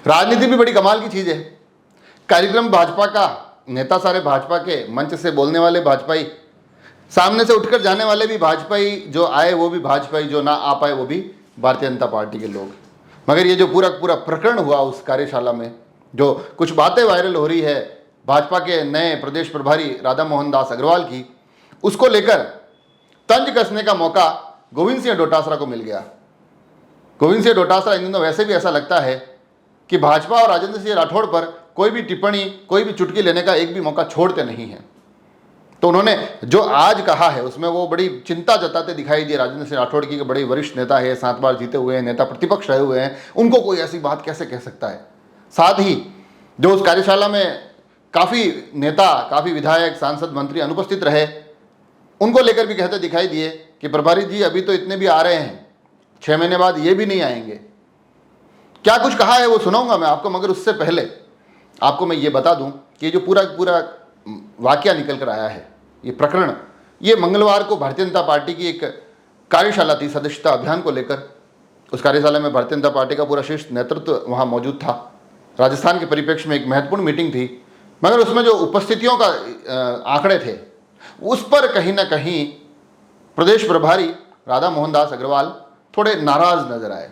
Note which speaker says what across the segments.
Speaker 1: राजनीति भी बड़ी कमाल की चीज है। कार्यक्रम भाजपा का, नेता सारे भाजपा के, मंच से बोलने वाले भाजपाई, सामने से उठकर जाने वाले भी भाजपाई, जो आए वो भी भाजपाई, जो ना आ पाए वो भी भारतीय जनता पार्टी के लोग। मगर ये जो पूरा पूरा प्रकरण हुआ उस कार्यशाला में, जो कुछ बातें वायरल हो रही है भाजपा के नए प्रदेश प्रभारी राधा मोहन दास अग्रवाल की, उसको लेकर तंज कसने का मौका गोविंद सिंह डोटासरा को मिल गया। गोविंद सिंह डोटासरा इन दिनों वैसे भी ऐसा लगता है कि भाजपा और राजेंद्र सिंह राठौड़ पर कोई भी टिप्पणी, कोई भी चुटकी लेने का एक भी मौका छोड़ते नहीं हैं। तो उन्होंने जो आज कहा है उसमें वो बड़ी चिंता जताते दिखाई दिए राजेंद्र सिंह राठौड़ की, बड़े वरिष्ठ नेता है, 7 बार जीते हुए हैं, नेता प्रतिपक्ष रहे हुए हैं, उनको कोई ऐसी बात कैसे कह सकता है। साथ ही जो उस कार्यशाला में काफ़ी नेता, काफ़ी विधायक, सांसद, मंत्री अनुपस्थित रहे, उनको लेकर भी कहते दिखाई दिए कि प्रभारी जी अभी तो इतने भी आ रहे हैं, 6 महीने बाद ये भी नहीं आएंगे। क्या कुछ कहा है वो सुनाऊंगा मैं आपको, मगर उससे पहले आपको मैं ये बता दूं कि जो पूरा पूरा वाकया निकल कर आया है, ये प्रकरण, ये मंगलवार को भारतीय जनता पार्टी की एक कार्यशाला थी सदस्यता अभियान को लेकर। उस कार्यशाला में भारतीय जनता पार्टी का पूरा शीर्ष नेतृत्व वहाँ मौजूद था। राजस्थान के परिप्रेक्ष्य में एक महत्वपूर्ण मीटिंग थी, मगर उसमें जो उपस्थितियों का आंकड़े थे उस पर कहीं ना कहीं प्रदेश प्रभारी राधा मोहन दास अग्रवाल थोड़े नाराज नजर आए।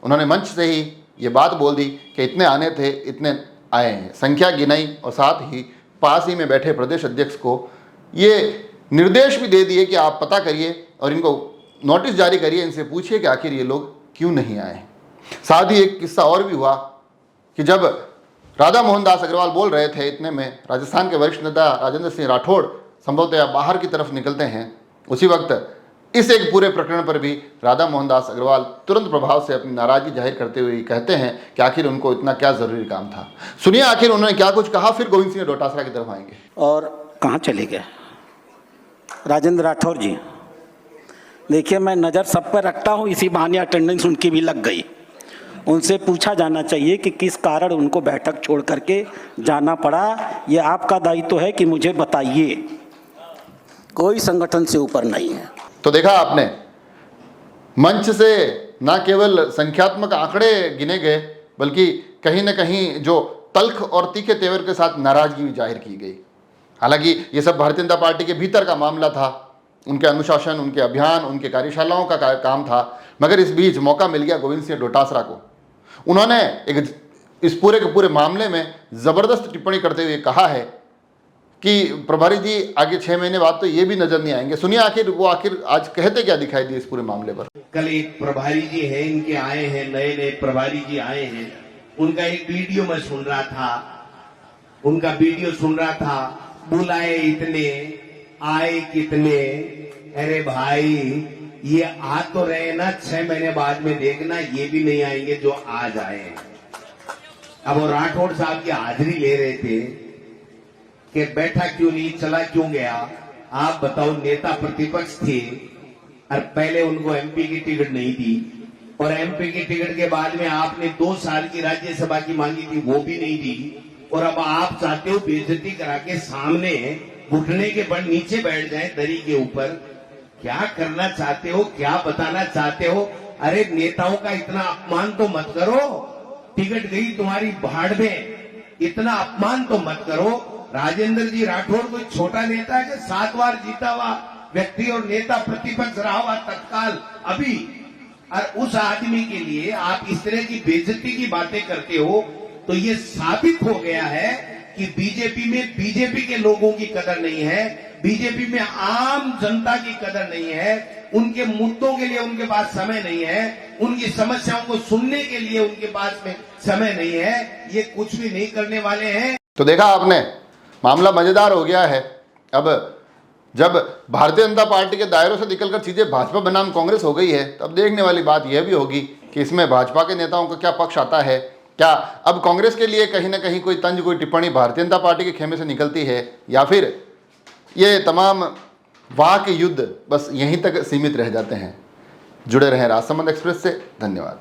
Speaker 1: उन्होंने मंच से ही ये बात बोल दी कि इतने आने थे, इतने आए हैं, संख्या गिनाई, और साथ ही पास ही में बैठे प्रदेश अध्यक्ष को ये निर्देश भी दे दिए कि आप पता करिए और इनको नोटिस जारी करिए, इनसे पूछिए कि आखिर ये लोग क्यों नहीं आए। साथ ही एक किस्सा और भी हुआ कि जब राधा मोहन दास अग्रवाल बोल रहे थे, इतने में राजस्थान के वरिष्ठ नेता राजेंद्र सिंह राठौड़ संभवतः बाहर की तरफ निकलते हैं। उसी वक्त इस एक पूरे प्रकरण पर भी राधा मोहन दास अग्रवाल तुरंत प्रभाव से अपनी नाराजगी जाहिर करते हुए कहते हैं कि आखिर उनको इतना क्या जरूरी काम था। सुनिए आखिर उन्होंने क्या कुछ कहा, फिर गोविंद सिंह डोटासरा की तरफ आएंगे।
Speaker 2: और कहाँ चले गए राजेंद्र राठौर जी? देखिए, मैं नज़र सब पर रखता हूँ, इसी बहाने अटेंडेंस उनकी भी लग गई। उनसे पूछा जाना चाहिए कि किस कारण उनको बैठक छोड़ करके जाना पड़ा। ये आपका दायित्व है कि मुझे बताइए, कोई संगठन से ऊपर नहीं है।
Speaker 1: तो देखा आपने, मंच से न केवल संख्यात्मक आंकड़े गिने गए, बल्कि कहीं ना कहीं जो तल्ख और तीखे तेवर के साथ नाराजगी भी जाहिर की गई। हालांकि ये सब भारतीय जनता पार्टी के भीतर का मामला था, उनके अनुशासन, उनके अभियान, उनके कार्यशालाओं का काम था। मगर इस बीच मौका मिल गया गोविंद सिंह डोटासरा को। उन्होंने इस पूरे के पूरे मामले में ज़बरदस्त टिप्पणी करते हुए कहा है कि प्रभारी जी आगे 6 महीने बाद तो ये भी नजर नहीं आएंगे। सुनिए आखिर आज कहते क्या दिखाई दिए इस पूरे मामले पर।
Speaker 3: कल एक प्रभारी जी है, इनके आए हैं, नए नए प्रभारी जी आए हैं, उनका एक वीडियो मैं सुन रहा था, बुलाए इतने, आए कितने। अरे भाई, ये आ तो रहे ना, 6 महीने बाद में देखना ये भी नहीं आएंगे जो आज आए हैं। अब वो राठौड़ साहब की हाजिरी ले रहे थे कि बैठा क्यों नहीं, चला क्यों गया। आप बताओ, नेता प्रतिपक्ष थे और पहले उनको एमपी की टिकट नहीं दी, और एमपी की टिकट के बाद में आपने 2 साल की राज्यसभा की मांगी थी, वो भी नहीं दी। और अब आप चाहते हो बेइज्जती करा के सामने घुटने के बल नीचे बैठ जाए दरी के ऊपर। क्या करना चाहते हो, क्या बताना चाहते हो? अरे नेताओं का इतना अपमान तो मत करो, टिकट गई तुम्हारी भाड़ में, इतना अपमान तो मत करो। राजेंद्र जी राठौड़ कोई छोटा नेता है कि 7 बार जीता हुआ व्यक्ति और नेता प्रतिपक्ष रहा हुआ तत्काल अभी, और उस आदमी के लिए आप इस तरह की बेइज्जती की बातें करते हो, तो ये साबित हो गया है कि बीजेपी के लोगों की कदर नहीं है, बीजेपी में आम जनता की कदर नहीं है, उनके मुद्दों के लिए उनके पास समय नहीं है, उनकी समस्याओं को सुनने के लिए उनके पास में समय नहीं है, ये कुछ भी नहीं करने वाले हैं।
Speaker 1: तो देखा आपने, मामला मजेदार हो गया है। अब जब भारतीय जनता पार्टी के दायरों से निकलकर चीजें भाजपा बनाम कांग्रेस हो गई है, तब देखने वाली बात यह भी होगी कि इसमें भाजपा के नेताओं का क्या पक्ष आता है। क्या अब कांग्रेस के लिए कहीं ना कहीं कोई तंज, कोई टिप्पणी भारतीय जनता पार्टी के खेमे से निकलती है, या फिर ये तमाम वाह के युद्ध बस यहीं तक सीमित रह जाते हैं। जुड़े रहें राजसमंद एक्सप्रेस से। धन्यवाद।